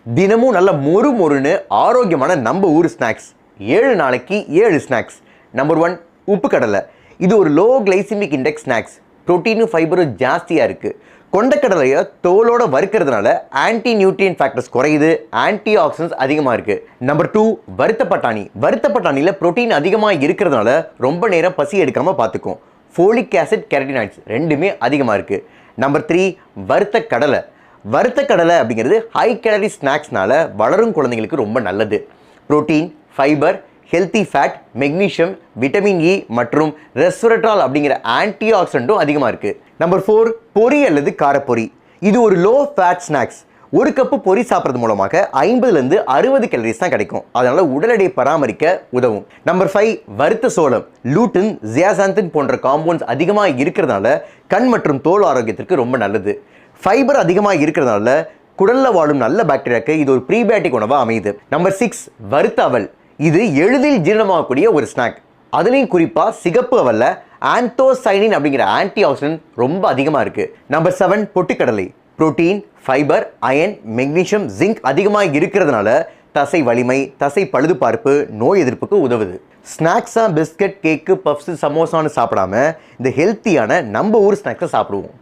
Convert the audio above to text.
தினமும் நல்ல மொறு மொறுன்னு ஆரோக்கியமான நம்ம ஊர் ஸ்நாக்ஸ். 7 நாளைக்கு 7 ஸ்நாக்ஸ். நம்பர் 1 உப்பு கடலை. இது ஒரு லோ கிளைசிமிக் இண்டெக்ஸ் ஸ்நாக்ஸ். புரோட்டீனும் ஃபைபரும் ஜாஸ்தியாக இருக்குது. கொண்டக்கடலையை தோலோட வறுக்கிறதுனால ஆன்டி நியூட்ரியன் ஃபேக்டர்ஸ் குறையுது, ஆன்டி ஆக்சிடென்ட்ஸ் அதிகமாக இருக்குது. நம்பர் 2 வறுத்த பட்டாணி. வறுத்த பட்டாணியில் புரோட்டீன் அதிகமாக இருக்கிறதுனால ரொம்ப நேரம் பசி எடுக்காமல் பார்த்துக்கும். ஃபோலிக் ஆசிட், கெரட்டினாய்ட்ஸ் ரெண்டுமே அதிகமாக இருக்குது. நம்பர் 3 வறுத்த கடலை. வறுத்த கடலை அப்படிங்கிறது ஹை கேலரி ஸ்நாக்ஸ்னால வளரும் குழந்தைங்களுக்கு ரொம்ப நல்லது. Protein, fibre, healthy fat, magnesium, vitamin E மற்றும் ரெஸ்வரட்ரால் அப்படிங்கிற ஆன்டி ஆக்சிடென்ட்டும் அதிகமாக இருக்குது. நம்பர் 4 பொரி அல்லது காரப்பொரி. இது ஒரு லோ ஃபேட் ஸ்நாக்ஸ். ஒரு கப்பு பொரி சாப்பிட்றது மூலமாக 50லேருந்து 60 கேலரிஸ் தான் கிடைக்கும். அதனால் உடல் எடையை பராமரிக்க உதவும். நம்பர் 5 வறுத்த சோளம். லூட்டின், ஜியாசாந்தின் போன்ற காம்பவுண்ட்ஸ் அதிகமாக இருக்கிறதுனால கண் மற்றும் தோல் ஆரோக்கியத்திற்கு ரொம்ப நல்லது. ஃபைபர் அதிகமாக இருக்கிறதுனால குடலில் வாழும் நல்ல பாக்டீரியாவுக்கு இது ஒரு ப்ரீபயோட்டிக் உணவாக அமையுது. நம்பர் 6 வறுத்த அவல். இது எளிதில் ஜீரணமாகக்கூடிய ஒரு ஸ்நாக். அதுலேயும் குறிப்பாக சிகப்பு அவலில் ஆந்தோசைனின் அப்படிங்கிற ஆன்டி ஆக்சிடென்ட் ரொம்ப அதிகமாக இருக்குது. நம்பர் 7 பொட்டுக்கடலை. Protein, fibre, iron, magnesium, zinc அதிகமாக இருக்கிறதுனால தசை வலிமை, தசை பழுதுபார்ப்பு, நோய் எதிர்ப்புக்கு உதவுது. ஸ்நாக்ஸாக பிஸ்கட், கேக்கு, பஃப்ஸு, சமோசான்னு சாப்பிடாம இந்த ஹெல்த்தியான நம்ம ஊர் ஸ்நாக்ஸை சாப்பிடுவோம்.